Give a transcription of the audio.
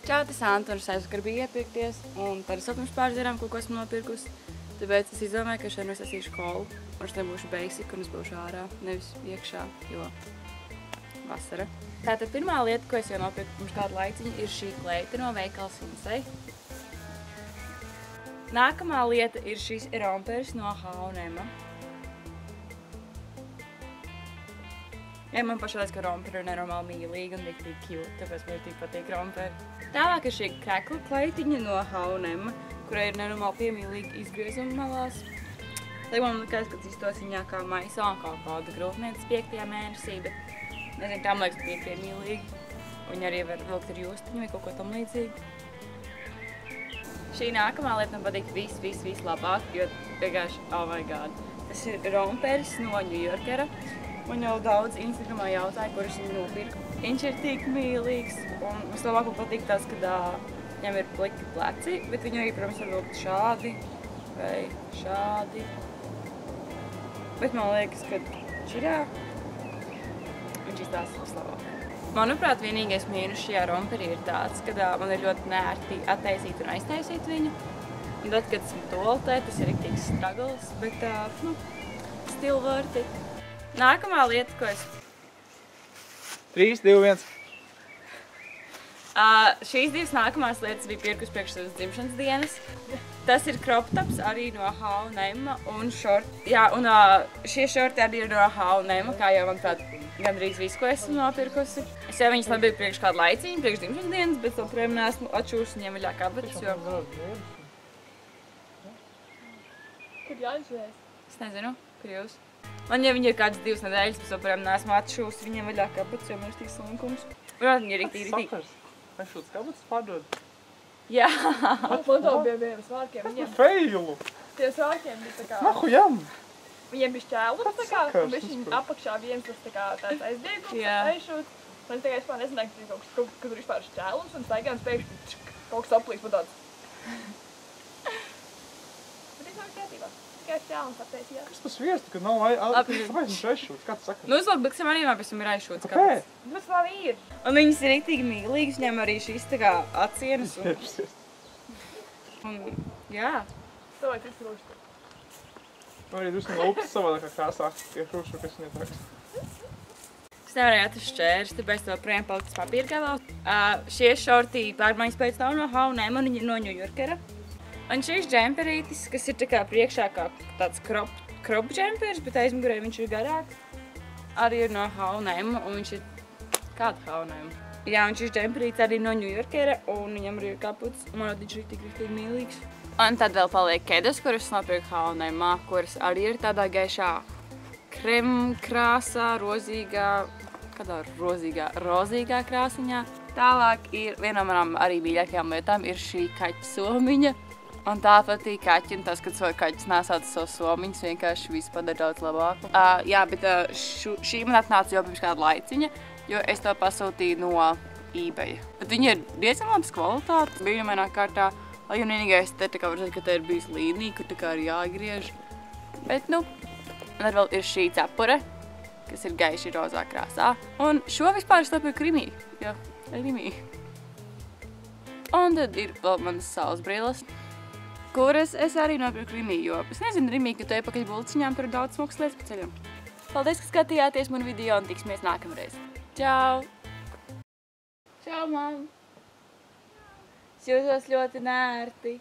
Čau, tas Anta, un es aizvakar gribēju iepirkties, un parasti pirms pāris dienām kaut ko esmu nopirkusi. Tāpēc es izdomāju, ka šodien es esīšu kolu, un es nebūšu basic, un es būšu ārā, nevis iekšā, jo vasara. Tātad pirmā lieta, ko es jau nopirku pirms kādu laiciņu, ir šī kleita no veikala Sinsei. Nākamā lieta ir šis romperis no H&M. Ja, man pašai liekas, ka romperi ir nenormāli mīlīgi un tik cute, tāpēc man tik patīk romperi. Tālāk ir šī krekla kleitiņa no H&M, kurai ir nenormāli piemīlīgi izgriezumi malās. Lai man likās, ka tas izstos viņā kā maisā un kā kāda grūtnieces 5. mēnesī, bet nezinu, tā man liekas, ka bija piemīlīgi. Viņi arī var vilkt ar jūstiņu vai kaut ko tam līdzīgu. Šī nākamā lieta man patīk vislabāk, jo vienkārši, oh my god. Tas ir romperis no New Yorkera. Man jau daudz Instagramā jautāja, kurš viņu nopirku. Viņš ir tik mīlīgs, un vislabāk man patīk tas, ka viņam ir pliki pleci, bet viņu arī, protams, var vilkt šādi vai šādi. Bet man liekas, ka širā viņš izstāsta vislabāk. Manuprāt, vienīgais mīnus šajā romperī ir tāds, ka man ir ļoti neērti attaisīt un aiztaisīt viņu. Un tad, kad esmu toaletē, tas ir riktīgs struggles, bet, still worth it. Nākamā lieta, ko es... 3, 2, 1. Šīs divas nākamās lietas bija pirkus priekš savas dzimšanas dienas. Tas ir crop tops arī no H&M un šorti. Jā, un šie šorti arī ir no H&M, kā jau manuprāt gandrīz visu, ko esmu nopirkusi. Es jau viņas nebiju priekš kādu laiciņu, priekš dzimšanas dienas, bet joprojām neesmu atšūrusi viņiem vaļā kabatas, jo... Kur jāizvēs? Es nezinu, kur jūs? Man jau viņi ir kādas 2 nedēļas, bet joprojām neesmu atšūrusi viņiem vaļā kabatas, jo man ir tik slinkums. Protams, viņi ir rīktīgi. Aizšūtas kabatas pārdod? Jā. Man to bija vienam svārkiem. Feilu! Tie svārkiem bija tā kā... Nahujam! Viņiem bija šķēlums tā kā, un viņi apakšā viens tas tā kā tāds aizdīgums, aizšūts. Man tā kā es nezināju, ka tur kaut kas vispār šķēlums, un staigājums pēkšņi kaut kas aplīks man tāds. Bet es nav kārtībā. Tikai šķēlums attaisījās. Kas tas viestu, ka nav kāpēc viņš aizšūts? Kā tu saki? Nu, uzlāk biksam arī man pēc tam ir aizšūts Kāpēc? kabatas. Tas vēl ir. Un viņas ir rīktīgi mīlīgas, viņam arī šīs tā kā acienas un jā. To vajag izkrūšt. Man arī drusku lūpas savādākā krāsā, tie krūšu, kas viņai traks. Es nevarēju atrast šķērs, tāpēc to projām palikt papīra gabalā. Šie šorti pārmaiņas pēc tam no H&M un viņi ir no New Yorkera. Un šīs džemperītis, kas ir tā kā priekšā kā tāds crop džempers, bet aizmugurē viņš ir garāks, arī ir no H&M un viņš ir kāda H&M. Jā, un šis džemperītis arī no New Yorkera un viņam arī ir kaputs, un man ļoti rīktīgi mīlīgs. Un tad vēl paliek kedas, kuras nopirku H&M, kuras arī ir tādā gaišā kremkrāsā, rozīgā krāsiņā. Tālāk ir viena no manām arī mīļākajām lietām ir šī kaķa somiņa. Un tā patīk kaķi, un tas, kad kaķis nesāca savu somiņus, vienkārši visu padara daudz labāku. Jā, bet šī man atnāca jau pirms kāda laiciņa, jo es to pasūtīju no eBay. Bet viņi ir diezgan labas kvalitātes, brīnumainā kārtā. Lai un vienīgais te tā kā var redzēt, ka te ir bijis līnija, kur tā kā ir jāgriež. Bet, nu, un tad vēl ir šī cepure, kas ir gaiši rozā krāsā. Un šo vispār es nopirku Rimī, jo, Rimī. Un tad ir vēl manas saules brilles, kuras es arī nopirku Rimī, jo es nezinu, Rimī, ka tu ej pakaļ bulciņām, tur ir daudz smukas lietas pa ceļam. Paldies, ka skatījāties manu video un tiksimies nākamreiz. Čau! Čau, mam! Es jūtos ļoti nērti.